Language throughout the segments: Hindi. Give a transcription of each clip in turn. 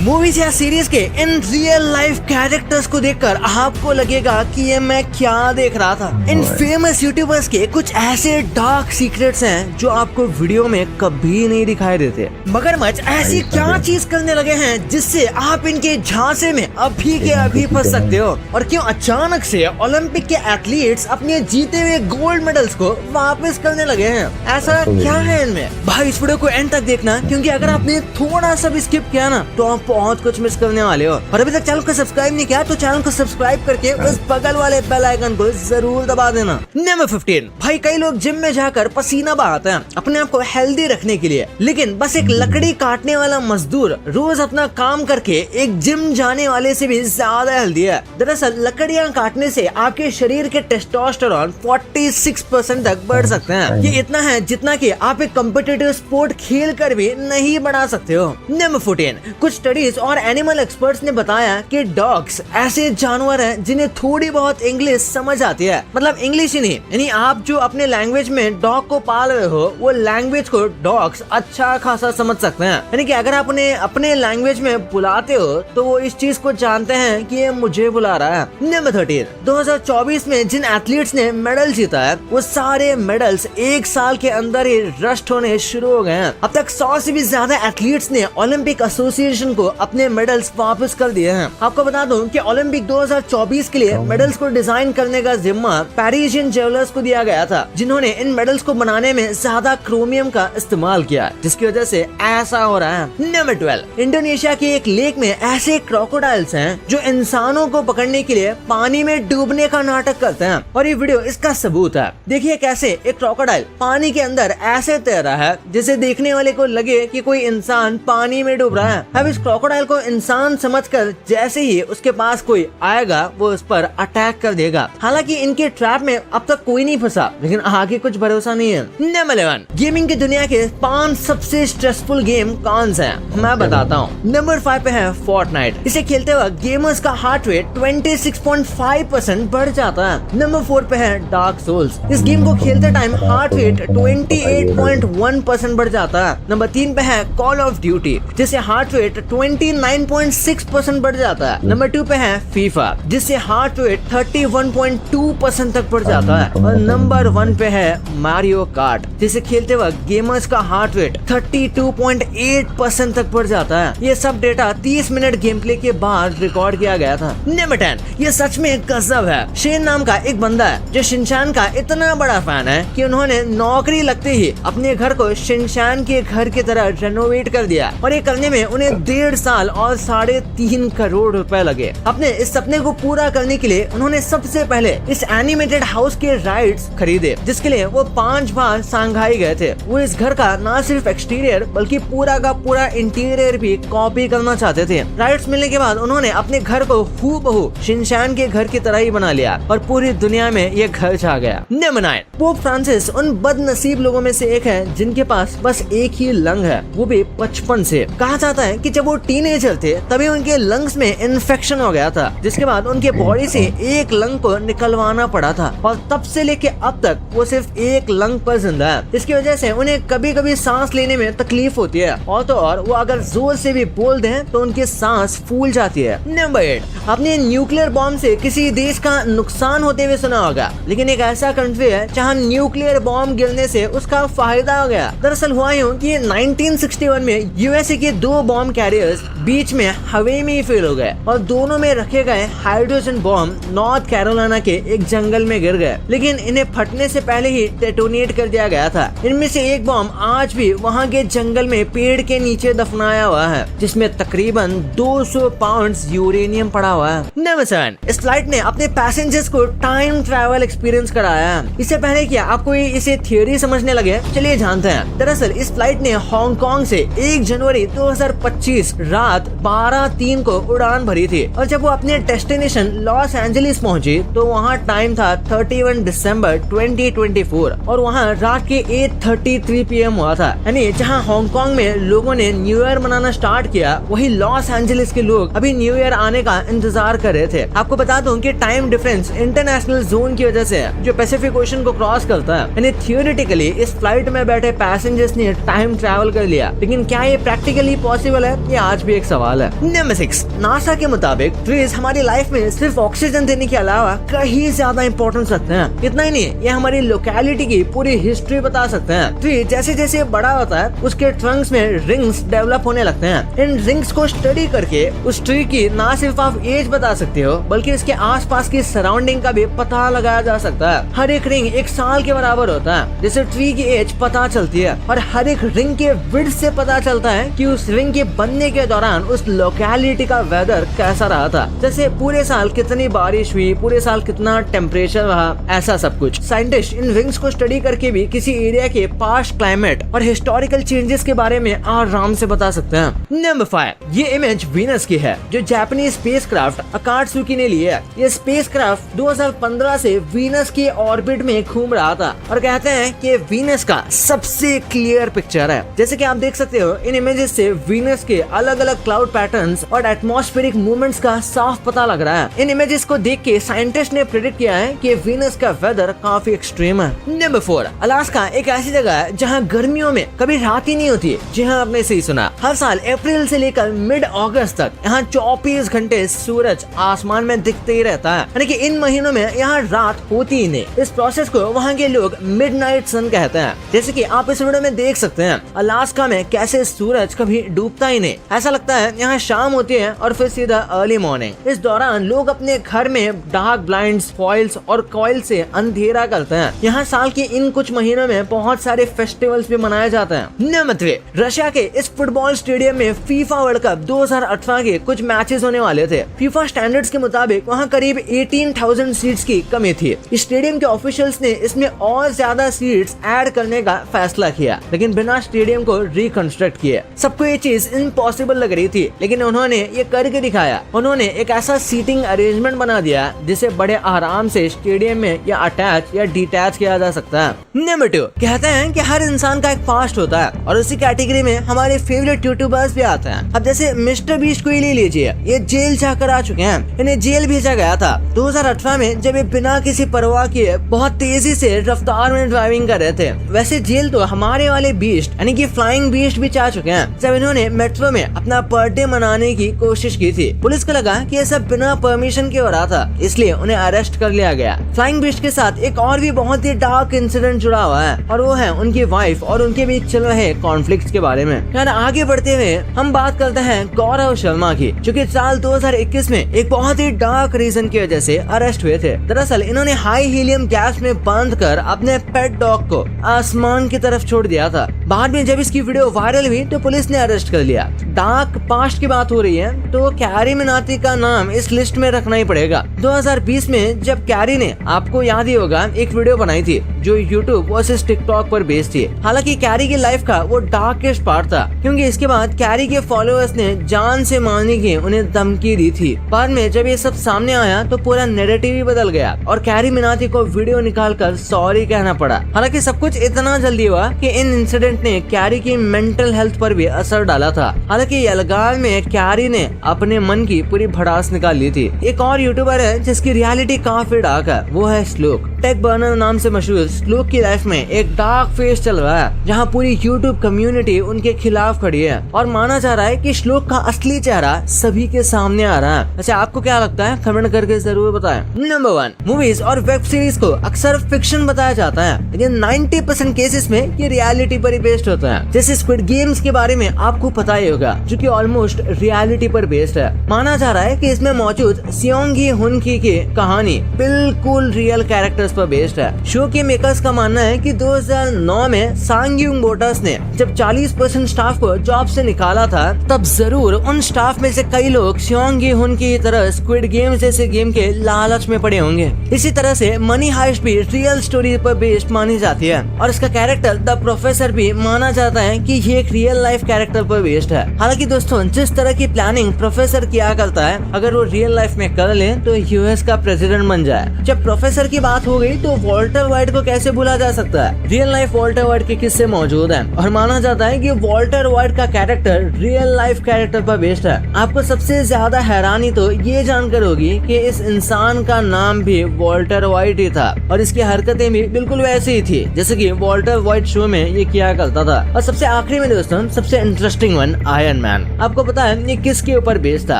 मूवीज या सीरीज के इन रियल लाइफ कैरेक्टर्स को देखकर आपको लगेगा कि ये मैं क्या देख रहा था। इन फेमस यूट्यूबर्स के कुछ ऐसे डार्क सीक्रेट्स हैं जो आपको वीडियो में कभी नहीं दिखाई देते। मगरमच्छ ऐसी क्या चीज करने लगे हैं जिससे आप इनके झांसे में अभी के अभी फंस सकते हो, और क्यों अचानक से ओलंपिक के एथलीट्स अपने जीते हुए गोल्ड मेडल्स को वापस करने लगे हैं। ऐसा क्या है इनमें? भाई इस वीडियो को एंड तक देखना, क्योंकि अगर आपने थोड़ा सा भी स्किप किया ना तो आप बहुत कुछ मिस करने वाले हो। और अभी तक चैनल को सब्सक्राइब नहीं किया तो चैनल को सब्सक्राइब करके उस बगल वाले बेल आइकन को जरूर दबा देना। नंबर 15, भाई कई लोग जिम में जाकर पसीना बहाते हैं अपने आप को हेल्दी रखने के लिए, लेकिन बस एक लकड़ी काटने वाला मजदूर रोज अपना काम करके एक जिम जाने वाले से भी ज्यादा हेल्दी है। दरअसल लकड़ियाँ काटने से आपके शरीर के टेस्टोस्टेरोन 46% तक बढ़ सकते हैं। ये इतना है जितना कि आप एक कॉम्पिटिटिव स्पोर्ट खेल कर भी नहीं बढ़ा सकते हो। नंबर 14, कुछ स्टडीज और एनिमल एक्सपर्ट्स ने बताया कि डॉग्स ऐसे जानवर हैं जिन्हें थोड़ी बहुत इंग्लिश समझ आती है। मतलब इंग्लिश ही नहीं, यानी आप जो अपने लैंग्वेज में डॉग को पाल रहे हो वो लैंग्वेज को डॉग्स अच्छा खासा समझ सकते हैं। यानी कि अगर आप उन्हें अपने लैंग्वेज में बुलाते हो तो वो इस चीज को जानते हैं कि ये मुझे बुला रहा है। नंबर 13, 2024 में जिन एथलीट्स ने मेडल जीता है वो सारे मेडल्स एक साल के अंदर ही रस्ट होने शुरू हो गए हैं। अब तक 100 से भी ज्यादा एथलीट्स ने ओलंपिक एसोसिएशन को अपने मेडल्स वापस कर दिए हैं। आपको बता दूं कि ओलंपिक 2024 के लिए मेडल्स को डिजाइन करने का जिम्मा पेरिशियन ज्वेलर्स को दिया गया था, जिन्होंने इन मेडल्स को बनाने में ज्यादा क्रोमियम का इस्तेमाल किया, जिसकी वजह से ऐसा हो रहा है। नंबर 12, इंडोनेशिया के एक लेक में ऐसे क्रोकोडाइल्स हैं जो इंसानों को पकड़ने के लिए पानी में डूबने का नाटक करते हैं, और ये वीडियो इसका सबूत है। देखिए कैसे एक क्रोकोडाइल पानी के अंदर ऐसे तैर रहा है जिसे देखने वाले को लगे कि कोई इंसान पानी में डूब रहा है। अब इस क्रोकोडाइल को इंसान समझकर जैसे ही उसके पास कोई आएगा वो उस पर अटैक कर देगा। हालांकि इनके ट्रैप में अब तक कोई नहीं फंसा, लेकिन आगे कुछ भरोसा नहीं है। नंबर 11, गेमिंग की दुनिया के 5 सबसे स्ट्रेसफुल गेम कौन से हैं मैं बताता हूँ। नंबर 5 पे है फोर्टनाइट। इसे खेलते वक्त गेमर्स का हार्ट रेट 26.5% बढ़ जाता है। नंबर 4 पे है डार्क सोल्स। इस गेम को खेलते टाइम हार्ट रेट 28.1% बढ़ जाता है। नंबर 3 पे है कॉल ऑफ ड्यूटी, जिससे हार्ट रेट 29.6% बढ़ जाता है। नंबर 2 पे है फीफा, जिससे हार्ट रेट 31.2% तक बढ़ जाता है। और नंबर 1 पे है मारियो कार्ट, जिसे खेलते वक्त गेमर्स का हार्ट रेट 32.8% तक बढ़ जाता है। ये सब डेटा 30 मिनट गेम प्ले के बाद रिकॉर्ड किया गया था। नंबर 10, ये सच में एक गजब है। शेन नाम का एक बंदा है जो शिनचैन का इतना बड़ा फैन है कि उन्होंने नौकरी लगते ही अपने घर को शिनचैन के घर की तरह रेनोवेट कर दिया, और ये करने में उन्हें 1.5 साल और 3.5 करोड़ रुपए लगे। अपने इस सपने को पूरा करने के लिए उन्होंने सबसे पहले इस एनिमेटेड हाउस के राइट्स खरीदे, जिसके लिए वो 5 बार शंघाई गए थे। वो इस घर का न सिर्फ एक्सटीरियर बल्कि पूरा का पूरा इंटीरियर भी कॉपी करना चाहते थे। राइट्स मिलने के बाद उन्होंने अपने घर को हूबहू शिनचैन के घर की तरह ही बना लिया, और पूरी दुनिया में ये घर छा गया। नंबर 9, पोप फ्रांसिस उन बदनसीब लोगों में से एक है जिनके पास बस एक ही लंग है, वो भी 55 से। कहा जाता है कि जब वो टीनेजर थे तभी उनके लंग्स में इन्फेक्शन हो गया था, जिसके बाद उनके बॉडी से एक लंग को निकलवाना पड़ा था, और तब से लेके अब तक वो सिर्फ एक लंग पर जिंदा है। इसकी वजह से उन्हें कभी कभी सांस लेने में तकलीफ होती है, और तो और वो अगर जोर से भी बोल दें तो उनकी सांस फूल जाती है। नंबर 8, आपने न्यूक्लियर बॉम्ब से किसी देश का नुकसान होते हुए सुना होगा, लेकिन एक ऐसा कंट्री है जहाँ न्यूक्लियर बॉम्ब गिरने से उसका फायदा हो गया। दरअसल हुआ यूं कि 1961 में यूएसए के 2 बॉम्ब कैरियर्स बीच में हवा में ही फेल हो गए, और दोनों में रखे गए हाइड्रोजन बॉम्ब नॉर्थ कैरोलिना के एक जंगल में गिर गए, लेकिन इन्हें फटने से पहले ही डेटोनेट कर दिया गया था। इनमें से एक बॉम्ब आज भी वहाँ के जंगल में पेड़ के नीचे दफनाया हुआ है, जिसमें तकरीबन 200 पाउंड्स यूरेनियम पड़ा हुआ है। नंबर 7, इस फ्लाइट ने अपने पैसेंजर्स को टाइम ट्रैवल एक्सपीरियंस कराया है। इससे पहले क्या आपको इसे थियोरी समझने लगे? चलिए जानते हैं। दरअसल इस फ्लाइट ने हांगकांग से 1 जनवरी 2025 रात 12:03 को उड़ान भरी थी, और जब वो अपने डेस्टिनेशन लॉस एंजलिस पहुंची तो वहाँ टाइम था 31 दिसंबर 2024, और वहाँ रात के 8:33 PM हुआ था। यानी जहाँ हांगकांग में लोगों ने न्यू ईयर मनाना स्टार्ट किया, वही लॉस एंजलिस के लोग अभी न्यू ईयर आने का इंतजार कर रहे थे। आपको बता दूं कि टाइम डिफरेंस इंटरनेशनल जोन की वजह से है, जो पैसिफिक ओशन को क्रॉस करता है। यानी थियोरेटिकली इस फ्लाइट में बैठे पैसेंजर्स ने टाइम ट्रैवल कर लिया, लेकिन क्या ये प्रैक्टिकली पॉसिबल है ये आज भी एक सवाल है। नंबर 6, नासा के मुताबिक ट्रीज हमारी लाइफ में सिर्फ ऑक्सीजन देने के अलावा कहीं ज्यादा इम्पोर्टेंस रखते हैं। इतना ही नहीं, ये हमारी लोकेलिटी की पूरी हिस्ट्री बता सकते हैं। ट्री जैसे जैसे बड़ा होता है उसके ट्रंक्स में रिंग्स डेवलप होने लगते हैं। इन रिंग्स को स्टडी करके उस ट्री की ना सिर्फ आप एज बता सकते हो बल्कि इसके आसपास की सराउंडिंग का भी पता लगाया जा सकता है। हर एक रिंग 1 साल के बराबर होता है, जिससे ट्री की एज पता चलती है और हर एक रिंग के विड्थ से पता चलता है कि उस रिंग के बनने के दौरान उस लोकेलिटी का वेदर कैसा रहा था। जैसे पूरे साल कितनी बारिश हुई, पूरे साल कितना टेम्परेचर रहा, ऐसा सब कुछ। साइंटिस्ट इन रिंग्स को स्टडी करके भी किसी एरिया के पास्ट क्लाइमेट और हिस्टोरिकल चेंजेस के बारे में आराम से बता सकते हैं। नंबर 5, ये इमेज वीनस की है जो जापानीज स्पेसक्राफ्ट अकात्सुकी ने ली है। ये स्पेसक्राफ्ट 2015 से वीनस के ऑर्बिट में घूम रहा था और कहते हैं कि वीनस का सबसे क्लियर पिक्चर है। जैसे कि आप देख सकते हो इन इमेजेस से वीनस के अलग अलग क्लाउड पैटर्न्स और एटमॉस्फेरिक मूवमेंट्स का साफ पता लग रहा है। इन इमेजेस को देख के साइंटिस्ट ने प्रेडिक्ट किया है कि वीनस का वेदर काफी एक्सट्रीम है। नंबर 4, अलास्का एक ऐसी जगह है जहाँ गर्मियों में कभी रात ही नहीं होती। जी हाँ, आपने सही सुना। हर साल अप्रैल से लेकर मिड अगस्त तक यहाँ 24 घंटे सूरज आसमान में दिखते ही रहता है, यानी कि इन महीनों में यहाँ रात होती ही नहीं। इस प्रोसेस को वहाँ के लोग मिडनाइट सन कहते हैं। जैसे कि आप इस वीडियो में देख सकते हैं अलास्का में कैसे सूरज कभी डूबता ही नहीं। ऐसा लगता है यहाँ शाम होती है और फिर सीधा अर्ली मॉर्निंग। इस दौरान लोग अपने घर में डार्क ब्लाइंड्स, फॉइल्स और कॉइल से अंधेरा करते हैं। यहाँ साल के इन कुछ महीनों में बहुत सारे फेस्टिवल्स भी मनाए जाते हैं। नंबर 3, रशिया के इस फुटबॉल स्टेडियम में फीफा वर्ल्ड कप 2018 के कुछ मैचेस होने वाले थे। फीफा स्टैंडर्ड्स के मुताबिक वहाँ करीब 18,000 सीट्स की कमी थी। स्टेडियम के ऑफिशियल्स ने इसमें और ज्यादा सीट्स ऐड करने का फैसला किया, लेकिन बिना स्टेडियम को रिकंस्ट्रक्ट किए। सबको ये चीज इम्पॉसिबल लग रही थी, लेकिन उन्होंने ये करके दिखाया। उन्होंने एक ऐसा सीटिंग अरेंजमेंट बना दिया जिसे बड़े आराम से स्टेडियम में या अटैच या डिटैच किया जा सकता है। नंबर 2, कहते हैं कि हर इंसान का एक पास्ट होता है और उसी कैटेगरी में हमारे फेवरेट यूट्यूबर्स भी आते हैं। अब जैसे मिस्टर बीस्ट को ही ले लीजिए, ये जेल जाकर आ चुके हैं। इन्हें जेल भेजा गया था 2018 में जब ये बिना किसी परवाह किए बहुत तेजी से रफ्तार में ड्राइविंग कर रहे थे। वैसे जेल तो हमारे वाले बीस्ट यानी कि फ्लाइंग बीस्ट भी चाह चुके हैं जब इन्होंने मेट्रो में अपना बर्थडे मनाने की कोशिश की थी। पुलिस को लगा कि ये सब बिना परमिशन के हो रहा था, इसलिए उन्हें अरेस्ट कर लिया गया। फ्लाइंग बीस्ट के साथ एक और भी बहुत ही डार्क इंसिडेंट जुड़ा हुआ है और वो है उनकी वाइफ और उनके बीच चल रहे कॉन्फ्लिक्ट के बारे में। यार आगे बढ़ते हुए हम बात करते हैं गौरव शर्मा की, जो कि साल 2021 में एक बहुत ही डार्क रीजन की वजह से अरेस्ट हुए थे। दरअसल इन्होंने हाई हीलियम गैस में बांध कर अपने पेट डॉग को आसमान की तरफ छोड़ दिया था। बाद में जब इसकी वीडियो वायरल हुई तो पुलिस ने अरेस्ट कर लिया। डार्क पास्ट की बात हो रही है तो कैरी मिनाटी का नाम इस लिस्ट में रखना ही पड़ेगा। 2020 में जब कैरी ने, आपको याद ही होगा, एक वीडियो बनाई थी जो यूट्यूब वर्सेस टिकटॉक पर बेस्ड थी। हालांकि कैरी की लाइफ का वो डार्केस्ट पार्ट था, क्योंकि इसके बाद कैरी के फॉलोअर्स ने जान से मारने की उन्हें धमकी दी थी। बाद में जब ये सब सामने आया तो पूरा नैरेटिव ही बदल गया और कैरी मिनाटी को वीडियो निकालकर सॉरी कहना पड़ा। हालांकि सब कुछ इतना जल्दी हुआ कि इन इंसिडेंट ने कैरी की मेंटल हेल्थ पर भी असर डाला था। हालांकि अलगाव में कैरी ने अपने मन की पूरी भड़ास निकाल ली थी। एक और यूट्यूबर है जिसकी रियलिटी काफी डार्क है, वो है श्लोक। टेक बर्नर नाम से मशहूर श्लोक की लाइफ में एक डार्क फेज चल रहा है जहाँ पूरी यूट्यूब कम्युनिटी उनके खिलाफ खड़ी है और माना जा रहा है कि श्लोक का असली चेहरा सभी के सामने आ रहा है। अच्छा, आपको क्या लगता है? कमेंट करके जरूर बताएं। नंबर 1, मूवीज और वेब सीरीज को अक्सर फिक्शन बताया जाता है, लेकिन 90% केसेस में ये रियलिटी पर ही बेस्ड होता है। जैसे स्क्विड गेम्स के बारे में आपको पता ही होगा, जो कि ऑलमोस्ट रियलिटी पर बेस्ड है। माना जा रहा है कि इसमें मौजूद सियोंग ही हुन की कहानी बिल्कुल रियल कैरेक्टर्स पर बेस्ड है। शो के मेकर्स का मानना है कि 2009 में सांग्यूंग बोटर्स ने जब 40% स्टाफ को जॉब से निकाला था, तब जरूर उन स्टाफ में से कई लोग सियोंग ही हुन की तरह स्क्विड गेम्स जैसे गेम के लालच में पड़े होंगे। इसी तरह से मनी हाइस्ट भी रियल स्टोरी पर बेस्ड मानी जाती है और इसका कैरेक्टर द प्रोफेसर भी माना जाता है कि ये एक रियल लाइफ कैरेक्टर पर बेस्ड है। हालांकि दोस्तों, जिस तरह की प्लानिंग प्रोफेसर किया करता है, अगर वो रियल लाइफ में कर ले तो यूएस का प्रेसिडेंट बन जाए। जब प्रोफेसर की बात हो गई तो वॉल्टर वाइट को कैसे भूला जा सकता है? रियल लाइफ वॉल्टर वाइट के किस्से मौजूद हैं और माना जाता है कि वॉल्टर वाइट का कैरेक्टर रियल लाइफ कैरेक्टर पर बेस्ड है। आपको सबसे ज्यादा हैरानी तो ये जानकर होगी कि इस इंसान का नाम भी वॉल्टर वाइट ही था और इसकी हरकतें भी बिल्कुल वैसे ही थी जैसे कि वॉल्टर वाइट शो में ये किया करता था। और सबसे आखिरी में दोस्तों सबसे इंटरेस्टिंग वन आयरन मैन। आपको पता है ये किसके ऊपर बेस्ड था?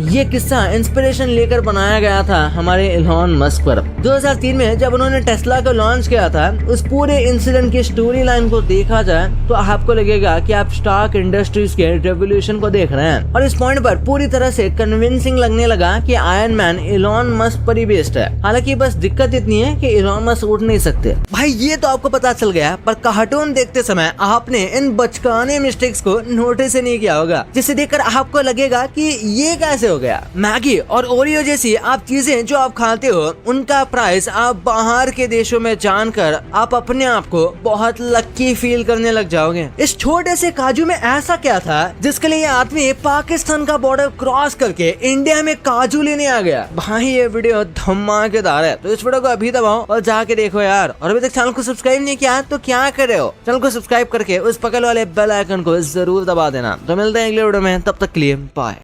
ये किस्सा इंस्पिरेशन लेकर बनाया गया था हमारे इलॉन मस्क पर। 2003 में जब उन्होंने टेस्ला को लॉन्च किया था, उस पूरे इंसिडेंट की स्टोरी लाइन को देखा जाए तो आपको लगेगा कि आप स्टार्क इंडस्ट्रीज के रेवोल्यूशन को देख रहे हैं। और इस पॉइंट पर पूरी तरह से कन्विंसिंग लगने लगा कि आयरन मैन इलॉन मस्क पर ही बेस्ड है। हालांकि बस दिक्कत इतनी है कि इलॉन मस्क उठ नहीं सकते। भाई ये तो आपको पता चल गया, पर कार्टून देखते समय आपने इन बचकाने मिस्टेक्स को नोटिस नहीं किया होगा, जिसे देखकर आपको लगेगा कि ये कैसे हो गया। मैगी और ओरियो जैसी आप चीजें जो आप खाते हो, उनका प्राइस आप बाहर के देशों में जानकर आप अपने आप को बहुत लक्की फील करने लग जाओगे। इस छोटे से काजू में ऐसा क्या था जिसके लिए आदमी पाकिस्तान का बॉर्डर क्रॉस करके इंडिया में काजू लेने आ गया? भाई ये वीडियो धमाकेदार है, तो इस वीडियो को अभी दबाओ और जाके देखो यार। और अभी तक चैनल को सब्सक्राइब नहीं किया तो क्या कर रहे हो? चैनल को सब्सक्राइब करके उस बगल वाले बेल आइकन को जरूर दबा देना। तो मिलते हैं अगले वीडियो में, तब तक के लिए बाय।